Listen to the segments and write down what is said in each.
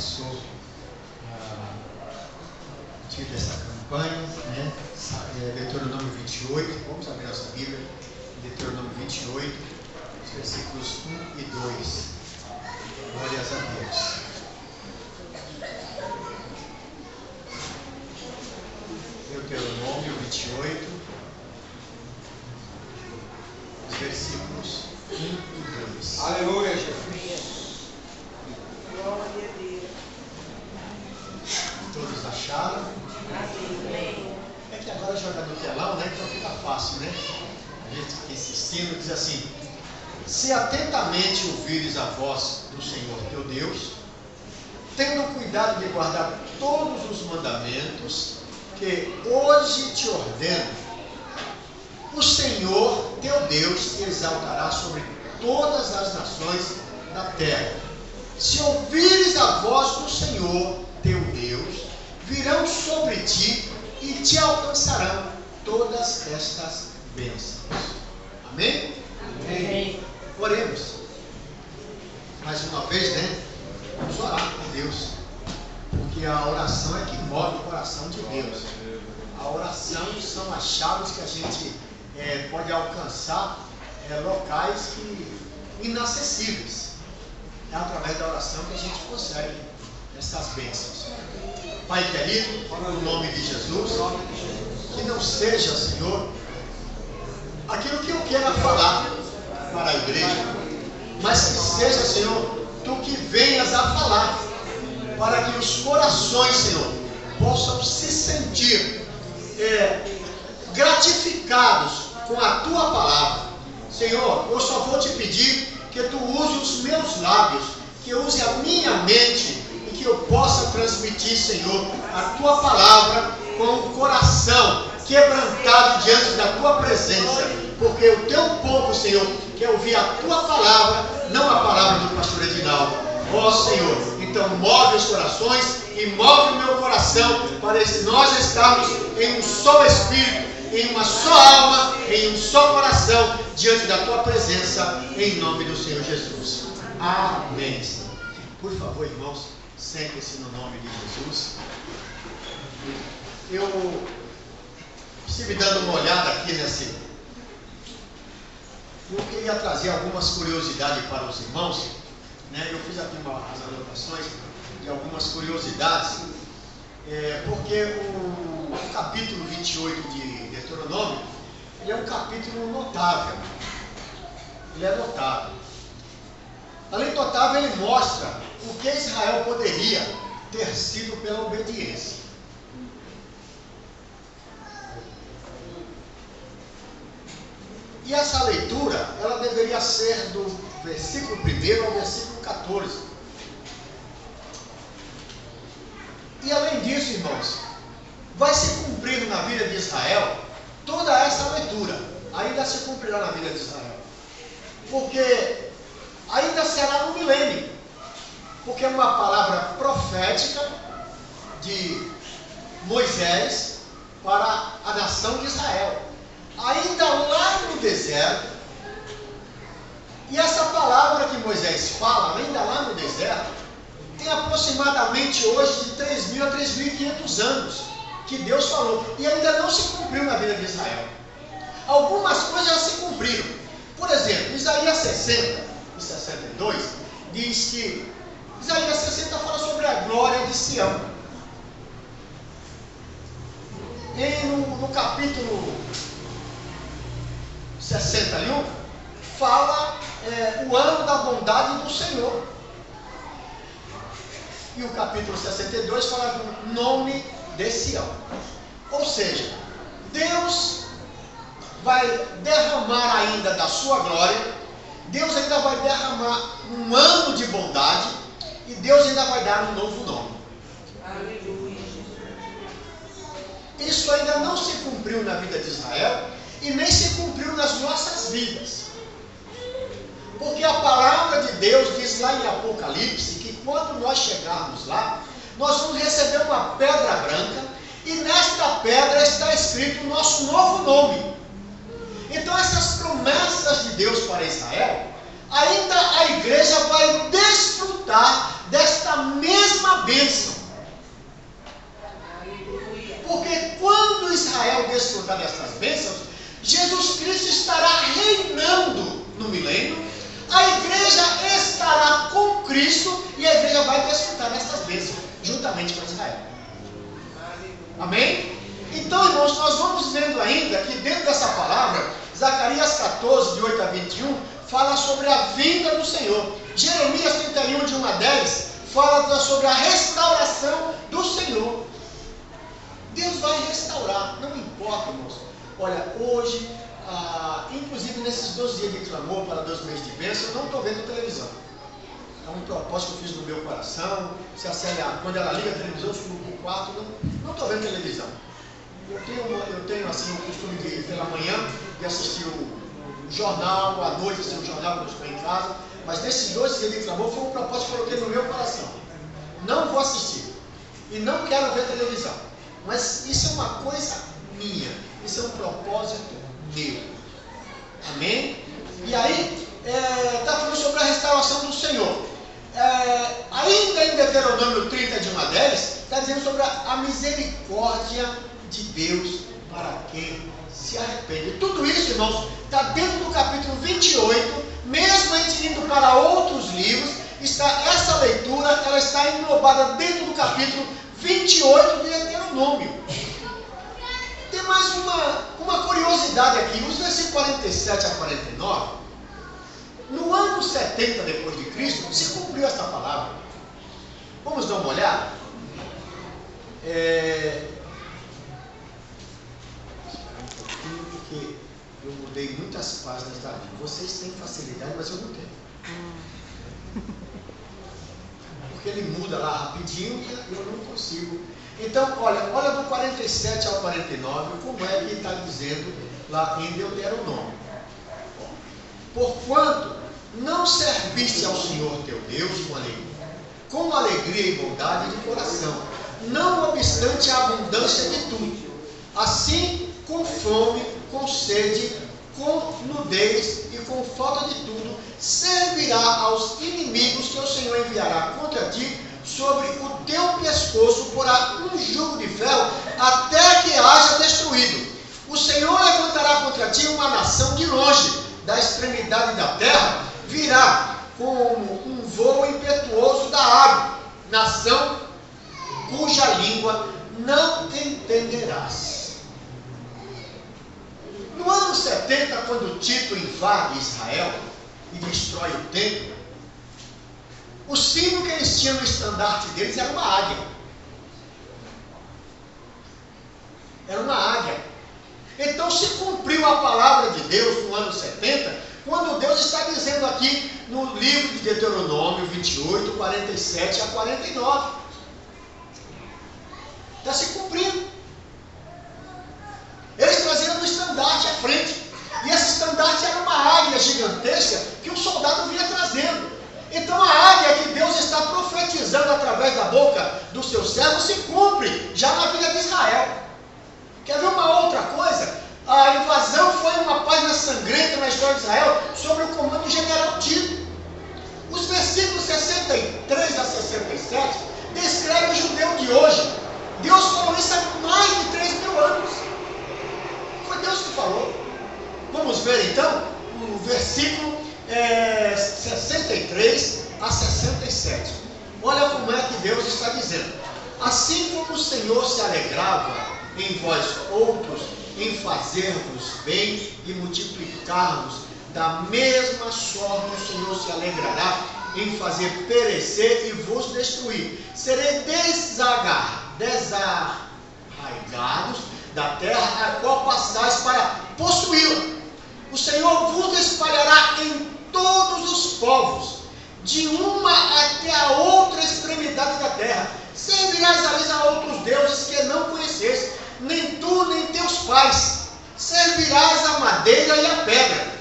passou o título dessa campanha, né? Deuteronômio 28, vamos abrir nossa Bíblia, Deuteronômio 28, os versículos 1 e 2. Glórias a Deus. Deuteronômio 28, os versículos 1 e 2. Aleluia, Jesus. Glória a Deus. Todos acharam? Amém. É que agora joga no telão, né? Então fica fácil, né? A gente fica insistindo, diz assim: se atentamente ouvires a voz do Senhor teu Deus, tendo cuidado de guardar todos os mandamentos que hoje te ordeno, o Senhor teu Deus te exaltará sobre todas as nações da terra. Se ouvires a voz do Senhor teu Deus, virão sobre ti e te alcançarão todas estas bênçãos. Amém? Amém. Oremos. Mais uma vez, né? Vamos orar com Deus. Porque a oração é que move o coração de Deus. A oração são as chaves que a gente pode alcançar locais inacessíveis. É através da oração que a gente consegue essas bênçãos. Pai querido, no nome de Jesus, que não seja, Senhor, aquilo que eu queira falar para a igreja, mas que seja, Senhor, Tu que venhas a falar, para que os corações, Senhor, possam se sentir gratificados com a Tua palavra. Senhor, eu só vou te pedir que Tu use os meus lábios, que use a minha mente e que eu possa transmitir, Senhor, a Tua palavra com o coração quebrantado diante da Tua presença, porque o Teu povo, Senhor, quer ouvir a Tua palavra, não a palavra do pastor Edinaldo. Ó Senhor, então move os corações e move o meu coração para nós estarmos em um só espírito, em uma só alma, em um só coração, diante da Tua presença, em nome do Senhor Jesus. Amém. Por favor, irmãos, sentem-se no nome de Jesus. Eu estive dando uma olhada aqui eu queria trazer algumas curiosidades para os irmãos, né? Eu fiz aqui as anotações de algumas curiosidades, porque o capítulo 28 de Deuteronômio, ele é um capítulo notável. Ele é notável. Além de notável, ele mostra o que Israel poderia ter sido pela obediência. E essa leitura, ela deveria ser do versículo 1 ao versículo 14. E além disso, irmãos, vai se cumprir na vida de Israel toda essa leitura. Ainda se cumprirá na vida de Israel. Porque ainda será no milênio. Porque é uma palavra profética de Moisés para a nação de Israel. Ainda lá no deserto, e essa palavra que Moisés fala, ainda lá no deserto, tem aproximadamente hoje de 3.000 a 3.500 anos que Deus falou, e ainda não se cumpriu na vida de Israel. Algumas coisas já se cumpriram. Por exemplo, Isaías 60 e 62 diz que Isaías 60 fala sobre a glória de Sião. E no capítulo 61 fala o ano da bondade do Senhor. E o capítulo 62 fala do nome de Sião. Ou seja, Deus vai derramar ainda da sua glória, Deus ainda vai derramar um ano de bondade, e Deus ainda vai dar um novo nome. Aleluia. Isso ainda não se cumpriu na vida de Israel, e nem se cumpriu nas nossas vidas. Porque a palavra de Deus diz lá em Apocalipse que quando nós chegarmos lá, nós vamos receber uma pedra branca, e nesta pedra está escrito o nosso novo nome. Então essas promessas de Deus para Israel, ainda a igreja vai desfrutar desta mesma bênçãos juntamente com Israel. Amém? Então, irmãos, nós vamos vendo ainda que dentro dessa palavra, Zacarias 14, de 8 a 21, fala sobre a vinda do Senhor. Jeremias 31, de 1 a 10, fala sobre a restauração do Senhor. Deus vai restaurar, não importa, irmãos. Olha, hoje, inclusive nesses 12 dias de clamor para 2 meses de bênção, eu não estou vendo televisão. É um propósito que eu fiz no meu coração. Se a Célia, quando ela liga a televisão, eu subo para o quarto, não estou vendo televisão. Eu tenho assim, o costume de, pela manhã, de assistir o jornal, à noite assistir o jornal quando eu estou em casa. Mas nesses 12 dias de clamor foi um propósito que eu coloquei no meu coração. Não vou assistir. E não quero ver televisão. Mas isso é uma coisa minha. Isso é um propósito meu. Amém? E aí, está falando sobre a restauração do Senhor. Ainda em Deuteronômio 30, de 1 a 10, está dizendo sobre a misericórdia de Deus para quem se arrepende. Tudo isso, irmãos, está dentro do capítulo 28, mesmo a gente indo para outros livros, essa leitura ela está englobada dentro do capítulo 28 de Deuteronômio. Tem mais uma curiosidade aqui, os versículos 47 a 49, no ano 70 depois de Cristo, se cumpriu esta palavra. Vamos dar uma olhada? Porque eu mudei muitas páginas da Bíblia. Vocês têm facilidade, mas eu não tenho. Porque ele muda lá rapidinho e eu não consigo. Então, olha do 47 ao 49, como é que está dizendo lá em Deuteronômio. Porquanto não serviste ao Senhor teu Deus com alegria e bondade de coração, não obstante a abundância de tudo, assim com fome, com sede, com nudez e com falta de tudo, servirá aos inimigos que o Senhor enviará contra ti, sobre o teu pescoço porá um jugo de ferro, até que haja destruído. O Senhor levantará contra ti uma nação de longe, da extremidade da terra, virá como um voo impetuoso da água, nação cuja língua não entenderás. No ano 70, quando Tito invade Israel e destrói o templo, o símbolo que eles tinham no estandarte deles era uma águia. Era uma águia. Então se cumpriu a palavra de Deus no ano 70, quando Deus está dizendo aqui no livro de Deuteronômio 28, 47 a 49. Está se cumprindo. Eles traziam no estandarte à frente. E esse estandarte era uma águia gigantesca que um soldado vinha trazendo. Então a águia que Deus está profetizando através da boca do seu servo se cumpre já na vida de Israel. Quer ver uma outra coisa? A invasão foi uma página sangrenta na história de Israel sobre o comando do general Tito. Os versículos 63 a 67 descrevem o judeu de hoje. Deus falou isso há mais de 3.000 anos. Foi Deus que falou. Vamos ver então o versículo 63 a 67. Olha como é que Deus está dizendo. Assim como o Senhor se alegrava em vós outros, em fazer-vos bem e multiplicar-vos, da mesma sorte o Senhor se alegrará em fazer perecer e vos destruir. Serei desarraigados da terra a qual passais para possuí-la. O Senhor vos espalhará em todos os povos, de uma até a outra extremidade da terra. Servirás a outros deuses que não conheceste, nem tu nem teus pais. Servirás a madeira e a pedra.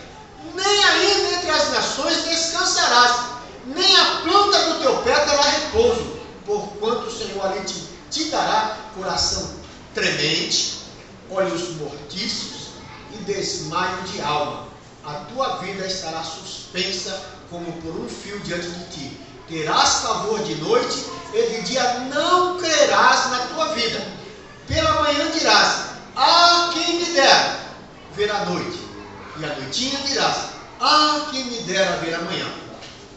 Nem ainda entre as nações descansarás, nem a planta do teu pé terá repouso, porquanto o Senhor ali te dará coração tremente, olhos mortiços e desmaio de alma. A tua vida estará suspensa como por um fio diante de ti. Terás pavor de noite e de dia não crerás na tua vida. Pela manhã dirás: ah, quem me dera ver a noite. E à noitinha dirás: ah, quem me dera ver amanhã.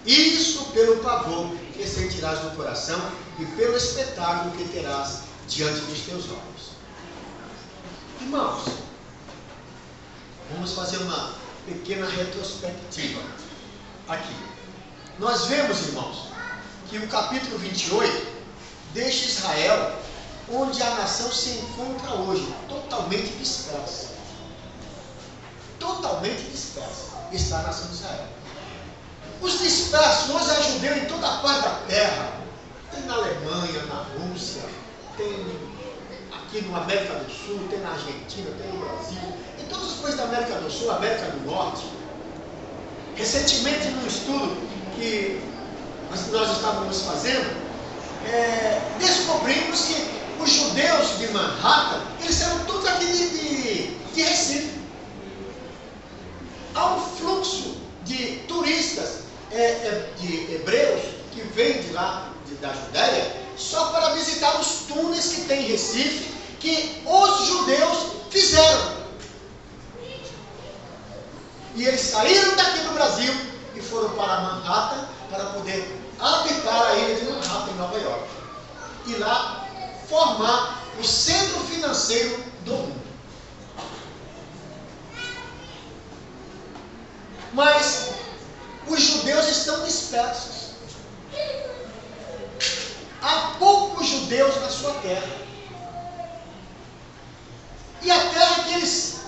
Isso pelo pavor que sentirás no coração e pelo espetáculo que terás diante dos teus olhos. Irmãos, vamos fazer uma pequena retrospectiva aqui. Nós vemos, irmãos, que o capítulo 28 deixa Israel onde a nação se encontra hoje, totalmente dispersa. Totalmente dispersa está a nação de Israel. Os dispersos hoje é judeu em toda a parte da terra. Tem na Alemanha, na Rússia, tem aqui na América do Sul, tem na Argentina, tem no Brasil, em todos os países da América do Sul, América do Norte. Recentemente, num estudo que nós estávamos fazendo, descobrimos que os judeus de Manhattan, eles eram todos aqui de Recife. Há um fluxo de turistas, de hebreus, que vêm de lá, da Judéia, só para visitar os túneis que tem em Recife, que os judeus fizeram. E eles saíram daqui do Brasil e foram para Manhattan para poder habitar a ilha de Manhattan, em Nova York. E lá formar o centro financeiro do mundo. Mas os judeus estão dispersos. Há poucos judeus na sua terra. E a terra que eles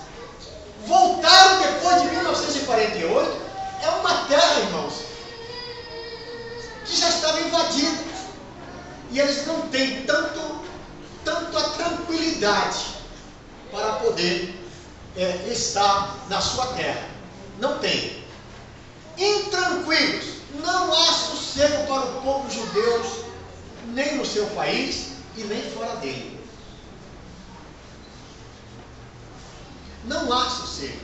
voltaram depois de 1948 é uma terra, irmãos, que já estava invadida. E eles não têm tanto a tranquilidade para poder estar na sua terra. Não tem. Intranquilos. Não há sossego para o povo judeu, nem no seu país e nem fora dele. Não há sossego.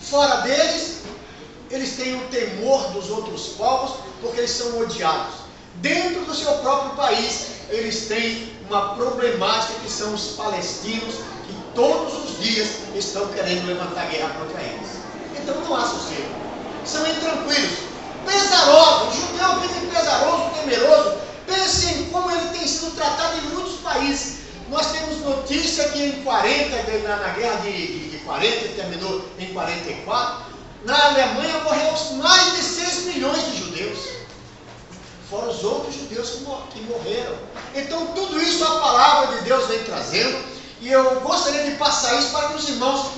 Fora deles, eles têm o temor dos outros povos, porque eles são odiados. Dentro do seu próprio país, eles têm uma problemática que são os palestinos, que todos os dias estão querendo levantar guerra contra eles. Então não há sossego. São intranquilos, pesarosos. O judeu vive pesaroso, temeroso. Pense em como ele tem sido tratado em muitos países. Nós temos notícia que em 40, na guerra de 40, que terminou em 44, na Alemanha morreu mais de 6 milhões de judeus. Fora os outros judeus que morreram. Então tudo isso a palavra de Deus vem trazendo. E eu gostaria de passar isso para que os irmãos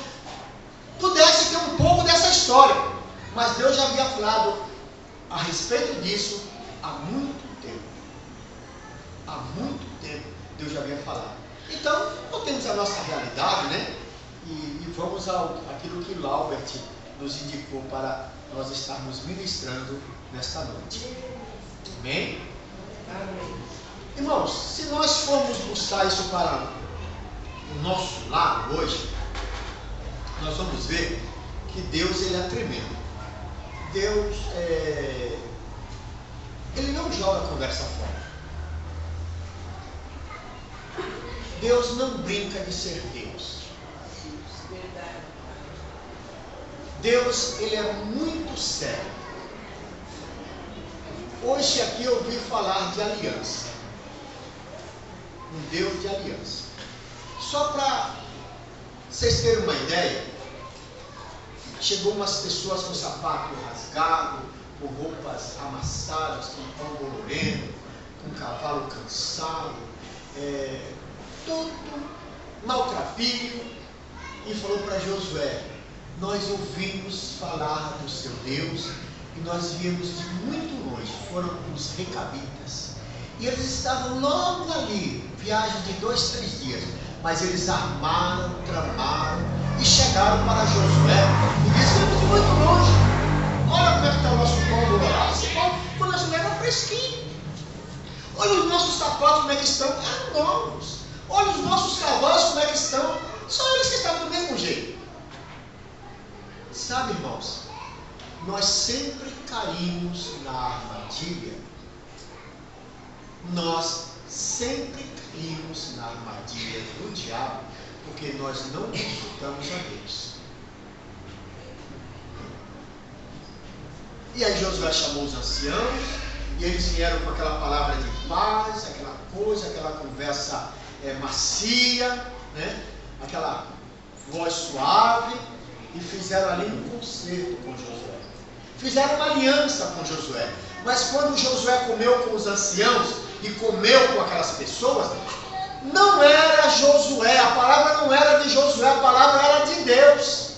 pudessem ter um pouco dessa história. Mas Deus já havia falado a respeito disso há muito tempo. Há muito tempo Deus já havia falado. Então, nós temos a nossa realidade, né? E vamos àquilo que Laubert nos indicou para nós estarmos ministrando nesta noite. Amém? Amém. Irmãos, se nós formos buscar isso para o nosso lado hoje, nós vamos ver que Deus, ele é tremendo. Deus, ele não joga a conversa fora. Deus não brinca de ser Deus. Deus, ele é muito sério. Hoje aqui eu ouvi falar de aliança. Um Deus de aliança. Só para vocês terem uma ideia, chegou umas pessoas com sapato rasgado, com roupas amassadas, com pão bolorento, com cavalo cansado, todo maltrapilho, e falou para Josué: nós ouvimos falar do seu Deus e nós viemos de muito longe. Foram os recabitas, e eles estavam logo ali, viagem de 2, 3 dias, mas eles armaram, tramaram e chegaram para Josué e disseram: viemos de muito longe, olha como é que está o nosso pão bolorado. Esse pão, quando nós levamos, é fresquinho. Olha os nossos sapatos como é que estão, novos. Olha os nossos cavalos como é que estão. Só eles que estavam do mesmo jeito. Sabe, irmãos, nós sempre caímos na armadilha. Nós sempre caímos na armadilha do diabo, porque nós não consultamos a Deus. E aí Josué chamou os anciãos, E eles vieram com aquela palavra de paz, aquela coisa, aquela conversa macia, né? Aquela voz suave, e fizeram ali um concerto com Josué. Fizeram uma aliança com Josué. Mas quando Josué comeu com os anciãos e comeu com aquelas pessoas, não era Josué, a palavra não era de Josué, a palavra era de Deus.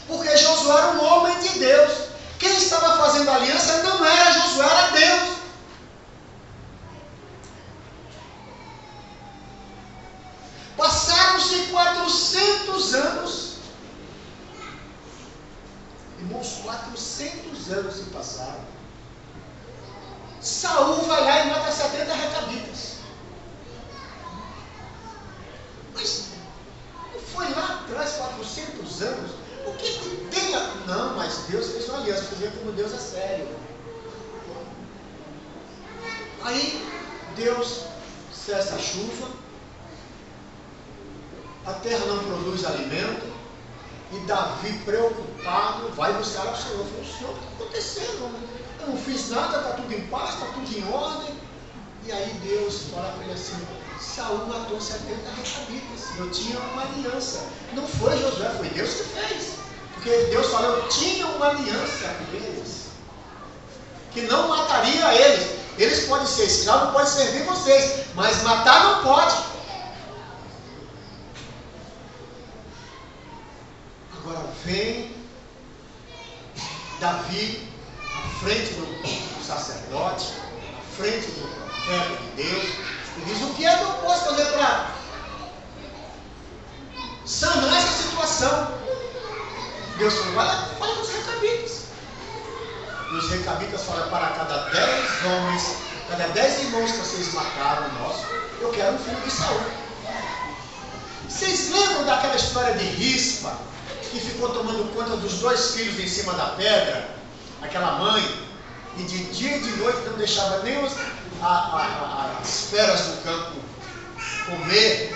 Porque Josué era um homem de Deus. Quem estava fazendo a aliança não era Josué, era Deus. Passaram-se 400 anos. Irmãos, 400 anos se passaram. Saul vai lá e mata 70 recabitas. Mas não foi lá atrás 400 anos? O que tem? Não, mas Deus fez uma aliança. Você vê como Deus é sério. Aí Deus cessa a chuva, a terra não produz alimento, e Davi, preocupado, vai buscar ao Senhor. Falou: o Senhor, o que está acontecendo? Eu não fiz nada, está tudo em paz, está tudo em ordem. E aí Deus fala para ele assim: Saul matou 70 recabitas, eu tinha uma aliança. Não foi Josué, foi Deus que fez. Porque Deus falou: eu tinha uma aliança com eles, que não mataria eles. Eles podem ser escravos, podem servir vocês, mas matar não pode. Agora vem Davi à frente do sacerdote, à frente do profeta de Deus, e diz: o que é que eu posso fazer para sanar essa situação? Deus falou: fala com os recabitas. E os recabitas falam: para cada 10 homens, cada 10 irmãos que vocês mataram nosso, eu quero um filho de Saul. Vocês lembram daquela história de Rispa, que ficou tomando conta dos 2 filhos em cima da pedra? Aquela mãe, e de dia e de noite não deixava nem as feras do campo comer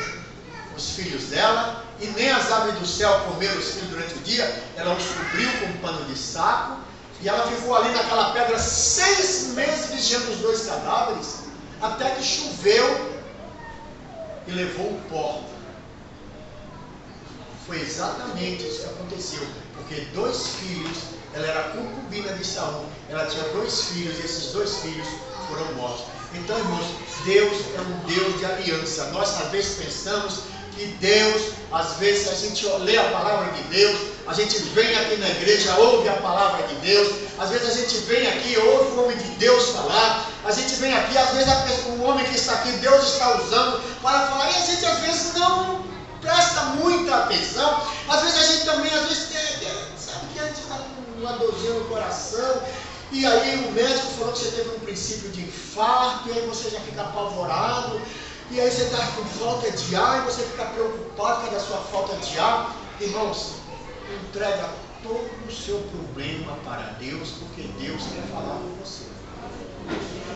os filhos dela, e nem as aves do céu comeram os filhos durante o dia. Ela os cobriu com um pano de saco, e ela ficou ali naquela pedra 6 meses vigiando os 2 cadáveres, até que choveu e levou o pó. Foi exatamente isso que aconteceu, porque 2 filhos, ela era concubina de Saul, ela tinha 2 filhos, e esses 2 filhos foram mortos. Então, irmãos, Deus é um Deus de aliança. Nós às vezes pensamos que Deus, às vezes a gente lê a palavra de Deus, a gente vem aqui na igreja, ouve a palavra de Deus, às vezes a gente vem aqui, ouve o homem de Deus falar, a gente vem aqui, às vezes o homem que está aqui, Deus está usando para falar, e a gente às vezes não presta muita atenção. Às vezes a gente também, sabe que a gente está com uma dorzinha no coração, e aí o médico falou que você teve um princípio de infarto, e aí você já fica apavorado, e aí você está com falta de ar, e você fica preocupado com a sua falta de ar. Irmãos, entrega todo o seu problema para Deus, porque Deus quer falar com você.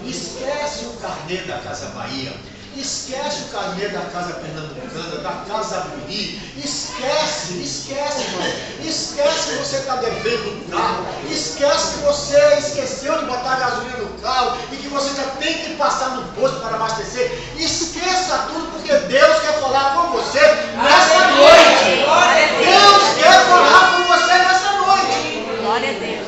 Esquece o carnê da Casa Bahia, esquece o carnê da Casa Pernambucana, da Casa Buri, esquece, irmão. Esquece que você está devendo um carro, esquece que você esqueceu de botar gasolina no carro e que você já tem que passar no posto para abastecer. Esqueça tudo, porque Deus quer falar com você nessa noite. Deus quer falar com você nessa noite. Glória a Deus.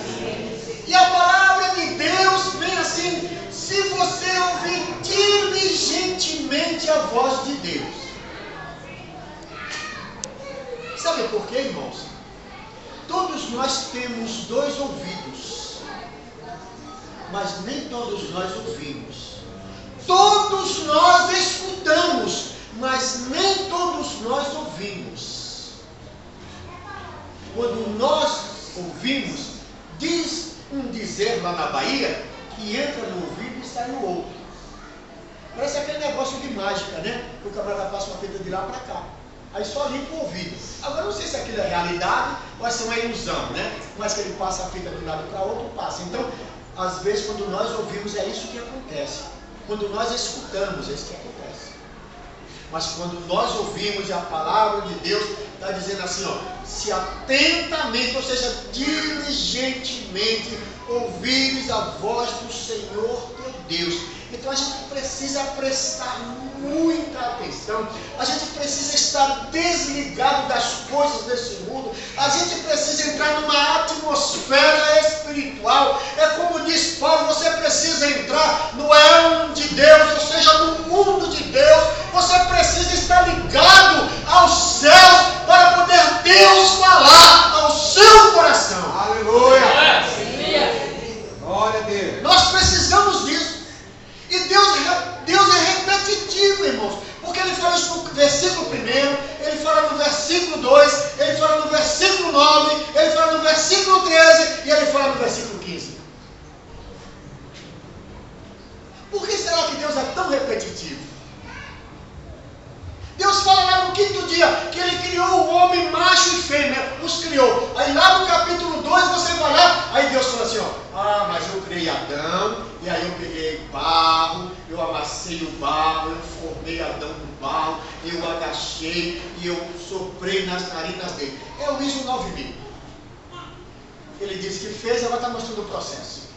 E a palavra de Deus vem assim: se você ouvir diligentemente a voz de Deus. Sabe por quê, irmãos? Todos nós temos 2 ouvidos, mas nem todos nós ouvimos. Todos nós escutamos, mas nem todos nós ouvimos. Quando nós ouvimos, diz um dizer lá na Bahia, que entra no ouvido e sai no outro. Parece aquele negócio de mágica, né? Que o camarada passa uma fita de lá para cá, aí só limpa o ouvido. Agora não sei se aquilo é realidade ou se é uma ilusão, né? Mas que ele passa a fita de um lado para o outro, passa. Então, às vezes, quando nós ouvimos, é isso que acontece. Quando nós escutamos, é isso que acontece. Mas quando nós ouvimos a palavra de Deus, está dizendo assim, ó, se atentamente, ou seja, diligentemente, ouvires a voz do Senhor teu Deus. Então a gente precisa prestar muita atenção, a gente precisa estar desligado das coisas desse mundo, a gente precisa entrar numa atmosfera espiritual. É como diz Paulo, você precisa entrar no elmo de Deus, ou seja, no mundo de Deus. Você precisa estar ligado aos céus para poder Deus falar ao seu coração. Aleluia! Glória a Deus! Nós precisamos disso. E Deus é repetitivo, irmãos, porque Ele fala isso no versículo 1, Ele fala no versículo 2, Ele fala no versículo 9, Ele fala no versículo 13 e Ele fala no versículo 15. Por que será que Deus é tão repetitivo? Deus fala lá no 5º dia que Ele criou o homem macho e fêmea, os criou. Aí lá no capítulo 2 você vai lá, aí Deus fala assim, ó, mas eu criei Adão, e aí eu peguei barro, eu amassei o barro, eu formei Adão no barro, eu agachei e eu soprei nas narinas dele. É o ISO 9000. Ele disse que fez, agora está mostrando o processo.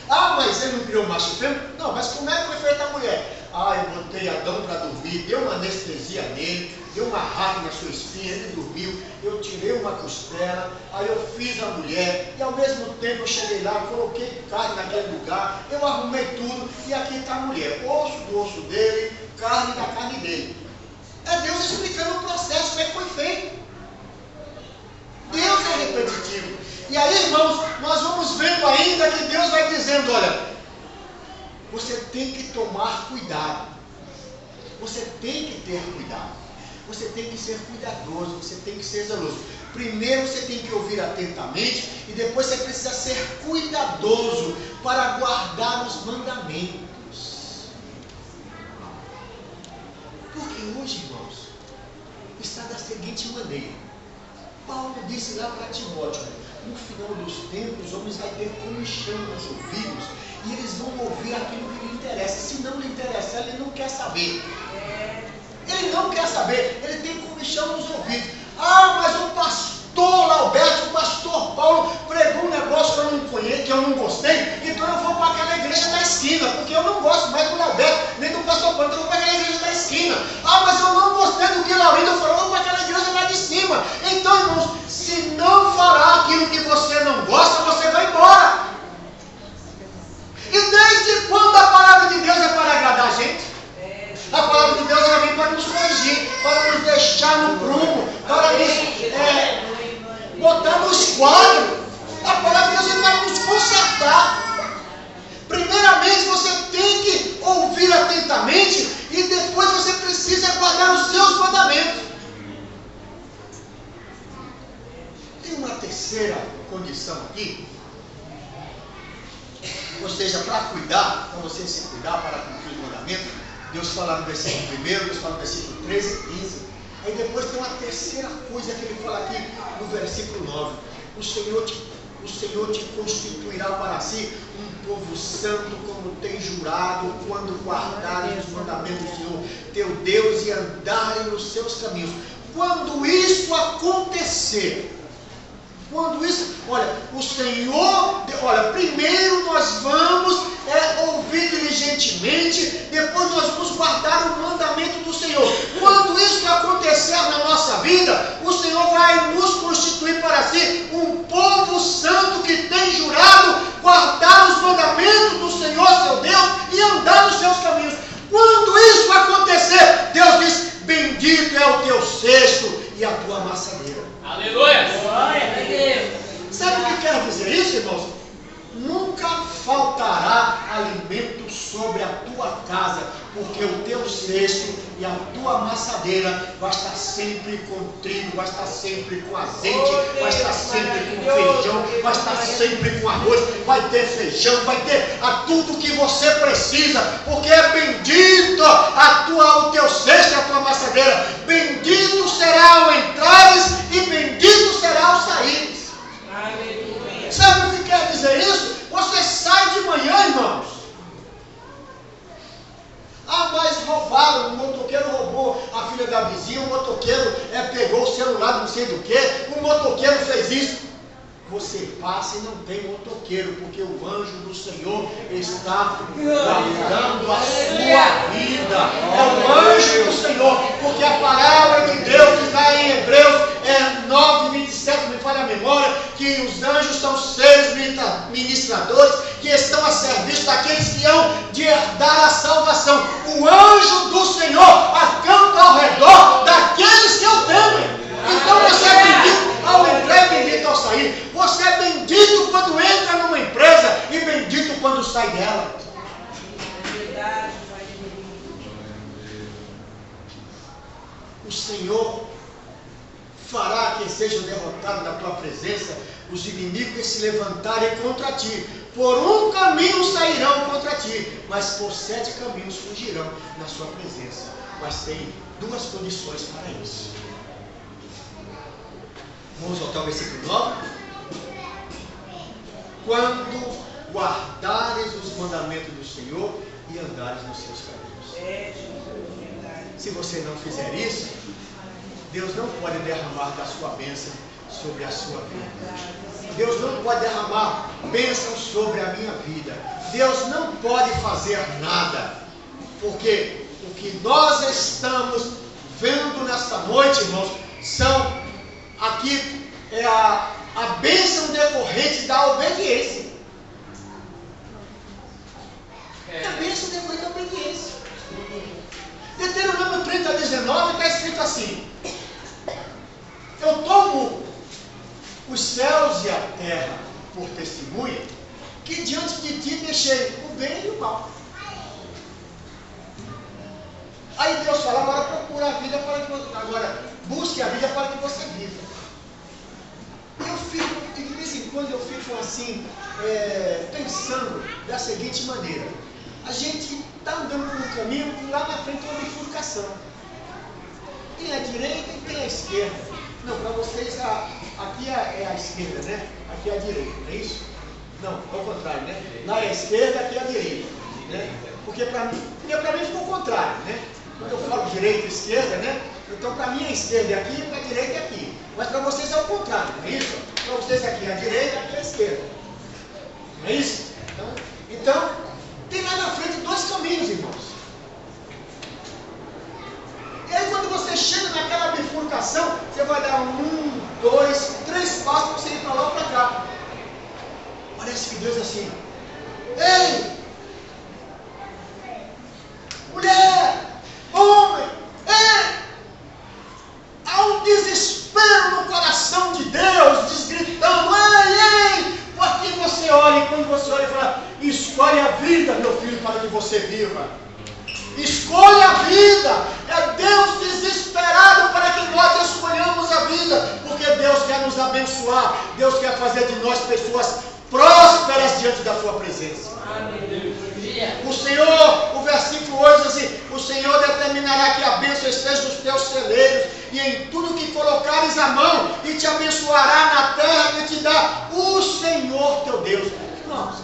Mas ele não criou macho e fêmea? Não, mas como é que foi feita a mulher? Eu botei Adão para dormir, dei uma anestesia nele, dei uma rata na sua espinha, ele dormiu, eu tirei uma costela, aí eu fiz a mulher, e ao mesmo tempo eu cheguei lá, coloquei carne naquele lugar, eu arrumei tudo, e aqui está a mulher, osso do osso dele, carne da carne dele. É Deus explicando o processo, como é que foi feito. Deus é repetitivo. E aí, irmãos, nós vamos vendo ainda que Deus vai dizendo, olha, você tem que tomar cuidado, você tem que ter cuidado, você tem que ser cuidadoso, você tem que ser zeloso. Primeiro você tem que ouvir atentamente e depois você precisa ser cuidadoso para guardar os mandamentos. Porque hoje, irmãos, está da seguinte maneira. Paulo disse lá para Timóteo, no final dos tempos, os homens vão ter comichão nos ouvidos e eles vão ouvir aquilo que lhe interessa. Se não lhe interessar, ele não quer saber. Ele não quer saber, ele tem comichão nos ouvidos. Mas o pastor Alberto, o pastor Paulo pregou um negócio que eu não conheço, que eu não gostei, então eu vou para aquela igreja da esquina, porque eu não gosto mais do Alberto, nem do pastor Paulo, então eu vou para aquela igreja da esquina. Mas eu não gostei do que Laurindo falou, eu vou para aquela igreja lá de cima. Então, irmãos, se não falar aquilo que você não gosta, você vai embora. E desde quando a palavra de Deus é para agradar a gente? A palavra de Deus ela vem para nos corrigir, para nos deixar no prumo, para nos botar no esquadro. A palavra de Deus vem para nos consertar. Primeiramente você tem que ouvir atentamente e depois você precisa guardar os seus mandamentos. Tem uma terceira condição aqui. Ou seja, para cuidar, para você se cuidar, para cumprir os mandamentos, Deus fala no versículo 1, Deus fala no versículo 13 e 15. Aí depois tem uma terceira coisa que ele fala aqui no versículo 9. O Senhor te constituirá para si um povo santo, como tem jurado, quando guardarem os mandamentos do Senhor, teu Deus, e andarem nos seus caminhos. Quando isso acontecer, o Senhor, primeiro nós vamos ouvir diligentemente, depois nós vamos guardar o mandamento do Senhor. Quando isso acontecer na nossa vida, o Senhor vai nos constituir para si um povo santo que tem jurado guardar os mandamentos do Senhor, seu Deus, e andar nos seus caminhos. Quando isso acontecer, Deus diz, bendito é o teu cesto e a tua amassadeira. Aleluia! Glória a Deus! Sabe o que quer dizer isso, irmãos? Nunca faltará alimento sobre a tua casa, porque o teu cesto e a tua amassadeira vai estar sempre com trigo, vai estar sempre com azeite, vai estar sempre com feijão, vai estar sempre com arroz, vai ter feijão, vai ter tudo que você precisa, porque é bendito o teu cesto e a tua amassadeira. Bendito será o entrares e bendito será o saíres. Aleluia! Sabe o que quer dizer isso? Você sai de manhã, irmãos. Mas roubaram, o motoqueiro roubou roubou a filha da vizinha, o motoqueiro pegou o celular não sei do que, o motoqueiro fez isso. Você passa e não tem motoqueiro, porque o anjo do Senhor está guardando a sua vida. É o anjo do Senhor, porque a palavra de Deus diz lá em Hebreus 9:27, me falha a memória, que os anjos são seres ministradores que estão a serviço daqueles que hão de herdar a salvação. O anjo do Senhor acampa ao redor daqueles que o temem. Então você é bendito ao entrar e bendito ao sair. Você é bendito quando entra numa empresa e bendito quando sai dela. O Senhor fará que sejam derrotados na tua presença os inimigos que se levantarem contra ti. Por um caminho sairão contra ti, mas por 7 caminhos fugirão na sua presença. Mas tem 2 condições para isso. Vamos voltar ao versículo 9. Quando guardares os mandamentos do Senhor e andares nos seus caminhos. Se você não fizer isso, Deus não pode derramar da sua bênção sobre a sua vida. Deus não pode derramar bênção sobre a minha vida. Deus não pode fazer nada. Porque o que nós estamos vendo nesta noite, irmãos, são aqui a bênção decorrente da obediência. É a bênção decorrente da obediência. Deuteronômio 30:19 está escrito assim: eu tomo os céus e a terra por testemunha, que diante de ti deixei o bem e o mal. Aí Deus fala, agora procura a vida para que você, agora busque a vida para que você viva. Eu fico, de vez em quando eu fico assim, pensando da seguinte maneira: a gente está andando por um caminho, lá na frente tem uma bifurcação. Tem a direita e tem a esquerda. Não, para vocês aqui é a esquerda, né? Aqui é a direita, não é isso? Não, ao contrário, né? Lá é a esquerda, aqui é a direita, né? Porque para mim ficou o contrário, né? Quando eu falo direita e esquerda, né? Então para mim a esquerda é aqui, para a direita é aqui. Mas para vocês é o contrário, não é isso? Para vocês aqui é a direita, aqui é a esquerda. Não é isso? Então tem lá na frente 2 caminhos, irmãos. E aí quando você chega naquela bifurcação, você vai dar 1, 2, 3 passos para você ir para lá ou para cá. Parece que Deus é assim: ei, mulher, homem, ei! Há um desespero no coração de Deus, gritando: ei, por que você olha? E quando você olha e fala: escolhe a vida, meu filho, para que você viva. Escolha a vida. É Deus desesperado para que nós escolhamos a vida, porque Deus quer nos abençoar. Deus quer fazer de nós pessoas prósperas diante da sua presença. O Senhor, o versículo 8 diz assim: o Senhor determinará que a bênção esteja nos teus celeiros e em tudo que colocares a mão, e te abençoará na terra que te dá o Senhor teu Deus. Irmãos,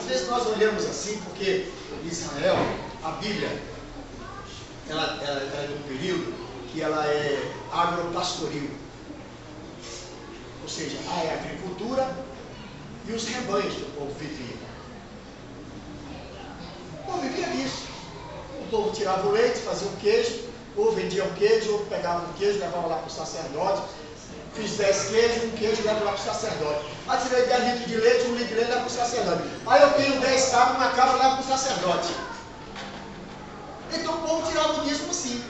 às vezes nós olhamos assim porque Israel, a Bíblia, ela é de um período que ela é agropastoril. Ou seja, é a agricultura e os rebanhos que o povo vivia. O povo vivia disso. O povo tirava o leite, fazia um queijo, ou vendia um queijo, ou pegava um queijo, levava lá para o sacerdote. Fiz 10 queijos, um queijo, levo lá para o sacerdote. Aí tirei 10 litros de leite, 1 litro de leite, levo para o sacerdote. Aí eu tenho 10 cabras, uma cabra, levo para o sacerdote. Então o povo tirava o dízimo assim.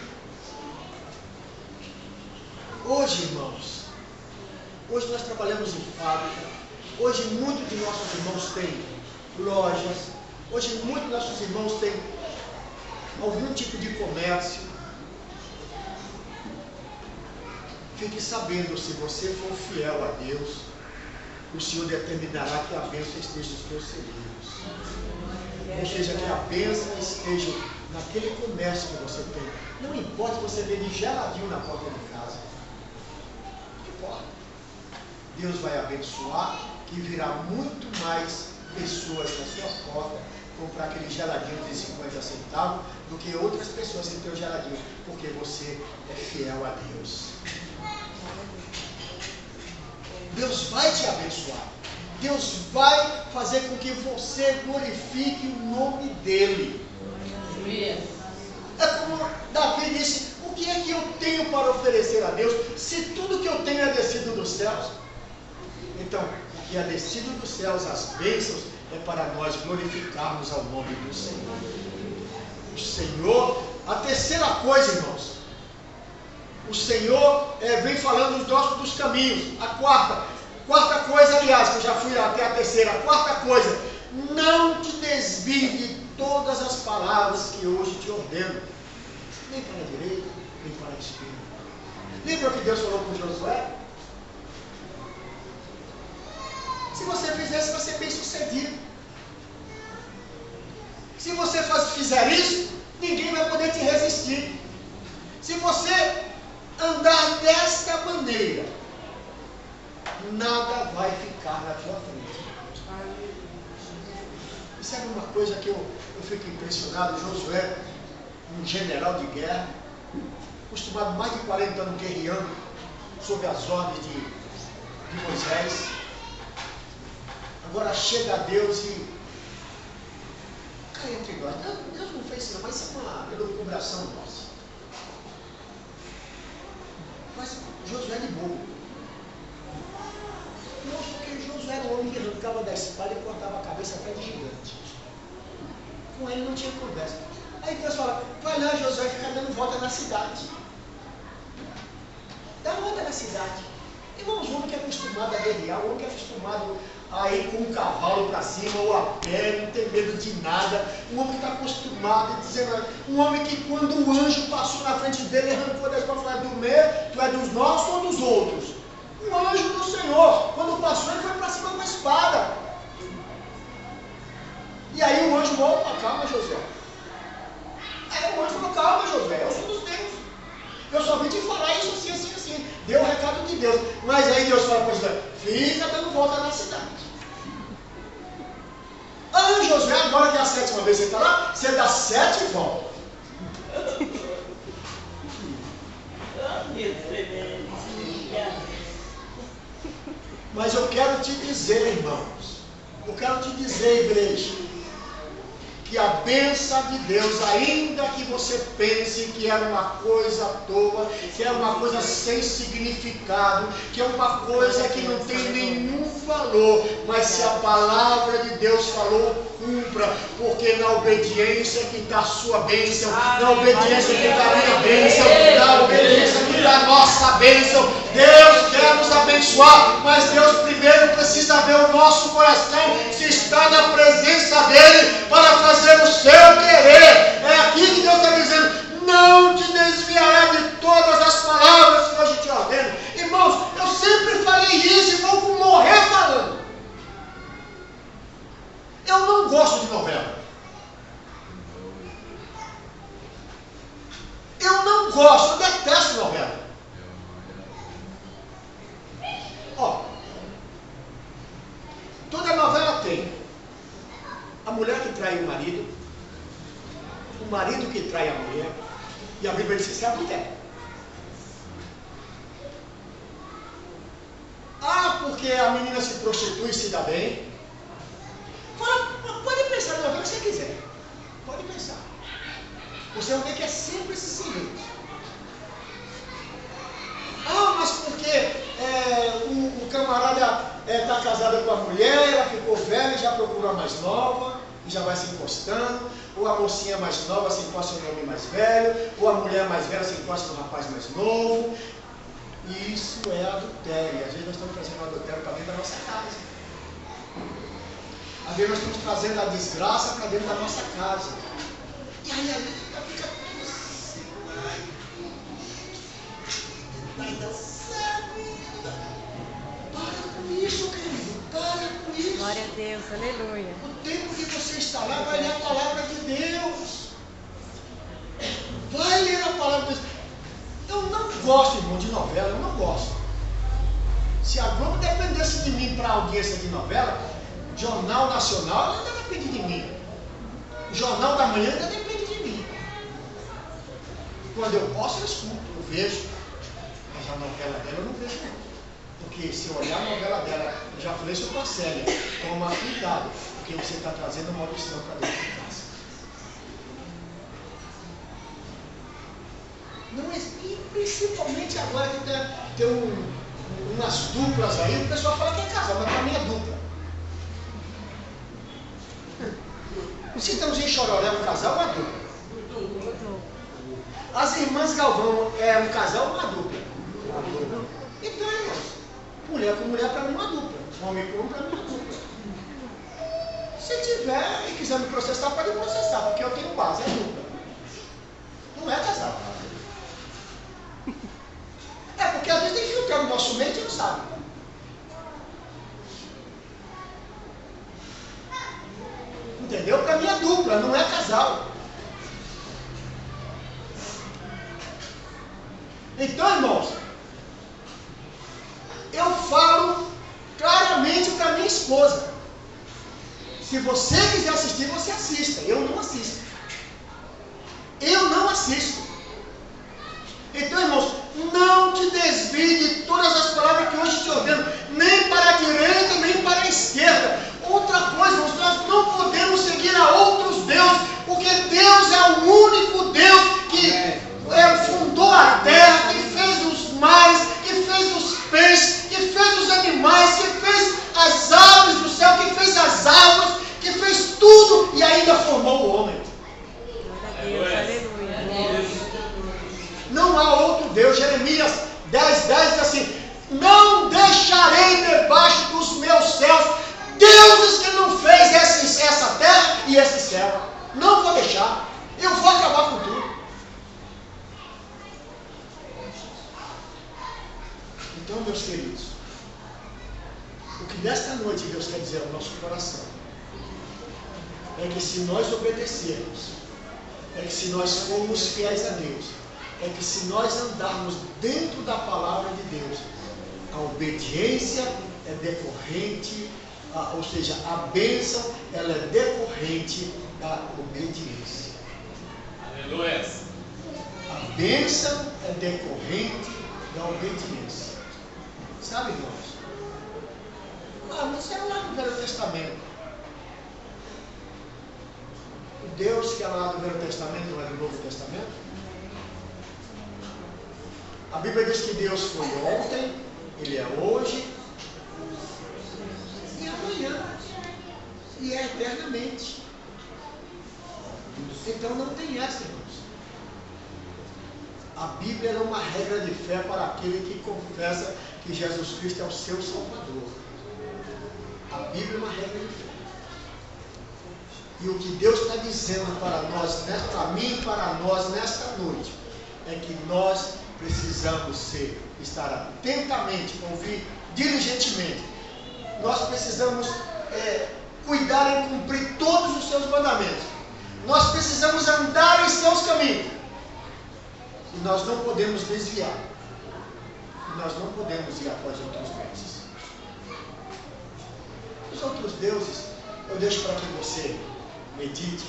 Hoje, irmãos, hoje nós trabalhamos em fábrica. Hoje muitos de nossos irmãos têm lojas. Hoje muitos de nossos irmãos têm algum tipo de comércio. Fique sabendo, se você for fiel a Deus, o Senhor determinará que a bênção esteja nos teus celeiros. Ou seja, que a bênção esteja naquele comércio que você tem. Não importa se você vende geladinho na porta de casa. Não importa. Deus vai abençoar, que virá muito mais pessoas na sua porta comprar aquele geladinho de 50 centavos do que outras pessoas que têm o geladinho, porque você é fiel a Deus. Deus vai te abençoar. Deus vai fazer com que você glorifique o nome dEle. É como Davi disse: o que é que eu tenho para oferecer a Deus, se tudo que eu tenho é descido dos céus? Então, o que é descido dos céus, as bênçãos, é para nós glorificarmos ao nome do Senhor. O Senhor, a terceira coisa, irmãos, o Senhor vem falando dos caminhos. A quarta coisa, aliás, que eu já fui até a terceira. A quarta coisa: não te desvie de todas as palavras que hoje te ordeno, nem para a direita, nem para a esquerda. Lembra o que Deus falou com Josué? Se você fizer isso, vai ser bem sucedido. Se você fizer isso, ninguém vai poder te resistir. Se você andar desta maneira, nada vai ficar na tua frente. E sabe uma coisa que eu fico impressionado? Josué, um general de guerra, acostumado mais de 40 anos guerreando sob as ordens de Moisés. Agora chega a Deus e cai entre nós. Deus não fez isso, mas isso é uma elucubração nossa. Mas Josué de bobo. Não, porque Josué era um homem que arrancava da espada e cortava a cabeça até de gigante. Com ele não tinha conversa. Aí Deus fala: vai lá, Josué, fica dando volta na cidade. Dá volta na cidade. Irmãos, um homem que é acostumado a guerrear, um homem que é acostumado a ir com o cavalo para cima ou a pé, não tem medo de nada. Um homem que está acostumado, dizendo, um homem que quando o anjo passou na frente dele, arrancou da espada e falou: tu é dos nossos ou dos outros? Um anjo do Senhor, quando passou, ele foi para cima com a espada. E aí o anjo falou: calma, Josué. Aí o anjo falou: calma, Josué, eu sou dos teus. Eu só vim te falar isso assim, assim, assim. Deu o recado de Deus. Mas aí Deus fala para Josué: fica dando volta na cidade. Josué, agora que é a 7ª vez que você está lá, você dá 7 voltas. Mas eu quero te dizer, irmãos, eu quero te dizer, igreja, que a bênção de Deus, ainda que você pense que é uma coisa à toa, que é uma coisa sem significado, que é uma coisa que não tem nenhum valor, mas se a palavra de Deus falou, cumpra, porque na obediência que está a sua bênção, na obediência que está a minha bênção, na obediência que está a nossa bênção. Deus quer nos abençoar, mas Deus primeiro precisa ver o nosso coração, se está na presença dEle, para fazer o seu querer. É aqui que Deus está dizendo: não te desviará de todas as palavras que hoje te ordeno. Irmãos, eu sempre falei isso e vou morrer falando. Eu não gosto de novela. Eu não gosto, eu detesto novela. Ó, toda novela tem a mulher que trai o marido que trai a mulher, e a Bíblia diz que é a mulher. Porque a menina se prostitui e se dá bem. Pode pensar na novela que você quiser. Pode pensar. Você vai ver que é sempre esse silêncio. Mas porque o camarada está casado com a mulher, ela ficou velha e já procura a mais nova, e já vai se encostando, ou a mocinha mais nova se encosta no homem mais velho, ou a mulher mais velha se encosta no rapaz mais novo. E isso é adultério. Às vezes nós estamos trazendo o adultério para dentro da nossa casa. Às vezes nós estamos trazendo a desgraça para dentro da nossa casa. E aí a gente fica assim, vai dar certo. Para com isso, querido. Para com isso. Glória a Deus, aleluia. O tempo que você está lá, vai ler a palavra de Deus. Vai ler a palavra de Deus. Eu não gosto, irmão, de novela, eu não gosto. Se a Globo dependesse de mim para audiência de novela, Jornal Nacional, ela não depende de mim. O Jornal da Manhã ainda depende de mim. Quando eu posso, eu escuto, eu vejo. Mas a novela dela eu não vejo não. Porque se eu olhar a novela dela, eu já falei sobre a Célia, toma cuidado, porque você está trazendo maldição para dentro de casa. Não, e principalmente agora que tem umas duplas aí, o pessoal fala que é casal, mas para mim é dupla. O Citãozinho Chororé é um casal ou uma dupla? As Irmãs Galvão é um casal ou uma dupla? Então, irmãos, mulher com mulher para mim é uma dupla. Homem com homem para mim é uma dupla. Se tiver e quiser me processar, pode me processar, porque eu tenho base, é dupla. Não é casal. É porque às vezes tem filtrar no nosso meio e a gente não sabe. Entendeu? Para mim é dupla, não é casal. Então, irmãos, eu falo claramente para minha esposa. Se você quiser assistir, você assista. Eu não assisto. Eu não assisto. Então, irmãos, não te desvie de todas as palavras que hoje te ordeno, nem para a direita, nem para a esquerda. Outra coisa, irmãos, nós não podemos seguir a outros deuses, porque Deus é o único Deus que fundou a terra, que fez os mares, que fez os peixes, que fez os animais, que fez as aves do céu, que fez as águas, que fez tudo e ainda formou o homem. Aleluia. Não há outro Deus. Jeremias 10:10 diz assim: não deixarei debaixo dos meus céus deuses que não fez essa terra e esse céu. Não vou deixar. Eu vou acabar com tudo. Então, meus queridos, o que nesta noite Deus quer dizer ao nosso coração é que se nós obedecermos, é que se nós formos fiéis a Deus, é que se nós andarmos dentro da palavra de Deus, a obediência é decorrente, ou seja, a bênção ela é decorrente da obediência. Aleluia. A bênção é decorrente da obediência. Sabe, irmãos? Mas é lá no Velho Testamento. O Deus que é lá no Velho Testamento não é do Novo Testamento? A Bíblia diz que Deus foi ontem, Ele é hoje e amanhã. E é eternamente. Então não tem essa, irmãos. A Bíblia é uma regra de fé para aquele que confessa que Jesus Cristo é o seu Salvador. A Bíblia é uma regra de fé. E o que Deus está dizendo para nós, para mim e para nós nesta noite, é que nós precisamos estar atentamente, ouvir diligentemente. Nós precisamos cuidar em cumprir todos os seus mandamentos. Nós precisamos andar em seus caminhos. E nós não podemos desviar. E nós não podemos ir após outros deuses. Os outros deuses, eu deixo para que você medite.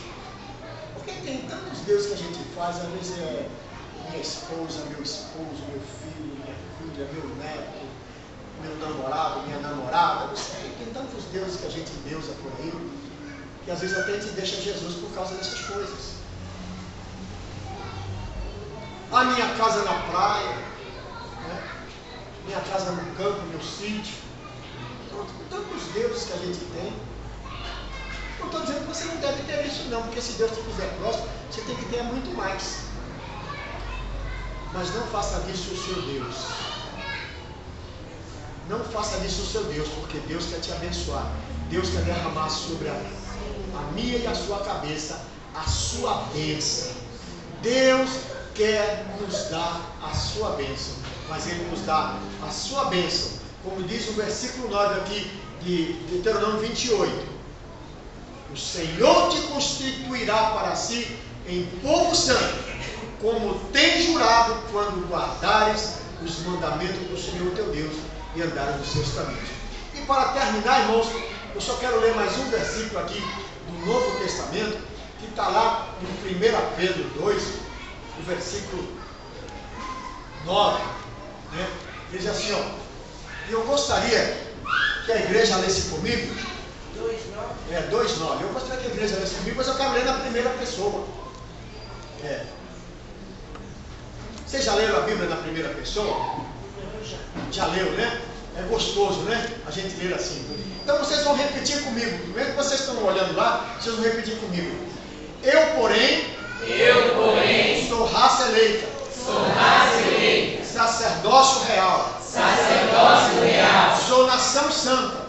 Porque tem tantos deuses que a gente faz, às vezes é minha esposa, meu esposo, meu filho, minha filha, meu neto, meu namorado, minha namorada, não sei, tem tantos deuses que a gente deusa por aí, que às vezes até a gente deixa Jesus por causa dessas coisas. A minha casa na praia, né? Minha casa no campo, meu sítio, tantos deuses que a gente tem. Não estou dizendo que você não deve ter isso não, porque se Deus te fizer próximo, você tem que ter muito mais. Mas não faça disso o seu Deus. Não faça disso o seu Deus, porque Deus quer te abençoar. Deus quer derramar sobre a minha e a sua cabeça a sua bênção. Deus quer nos dar a sua bênção, mas Ele nos dá a sua bênção, como diz o versículo 9 aqui de Deuteronômio 28. O Senhor te constituirá para si em povo santo, como tem jurado quando guardares os mandamentos do Senhor teu Deus e andares nos seus caminhos. E para terminar, irmãos, eu só quero ler mais um versículo aqui do Novo Testamento, que que está lá em 1 Pedro 2, no versículo 9, né? Ele diz assim, ó, e eu gostaria que a igreja lesse comigo. 2,9. 2,9. Eu gostaria que a igreja lesse comigo, mas eu quero ler na primeira pessoa. Vocês já leram a Bíblia na primeira pessoa? Já leu, né? É gostoso, né? A gente ler assim. Então vocês vão repetir comigo. Mesmo que vocês estão olhando lá, vocês vão repetir comigo. Eu, porém, sou raça eleita. Sacerdócio real. Sou nação santa.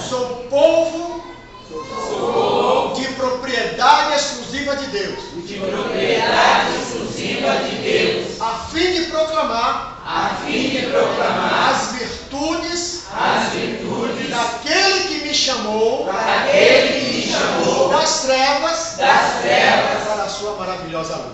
Sou povo de propriedade exclusiva de Deus. A fim de proclamar as virtudes daquele que me chamou das trevas para a sua maravilhosa luz.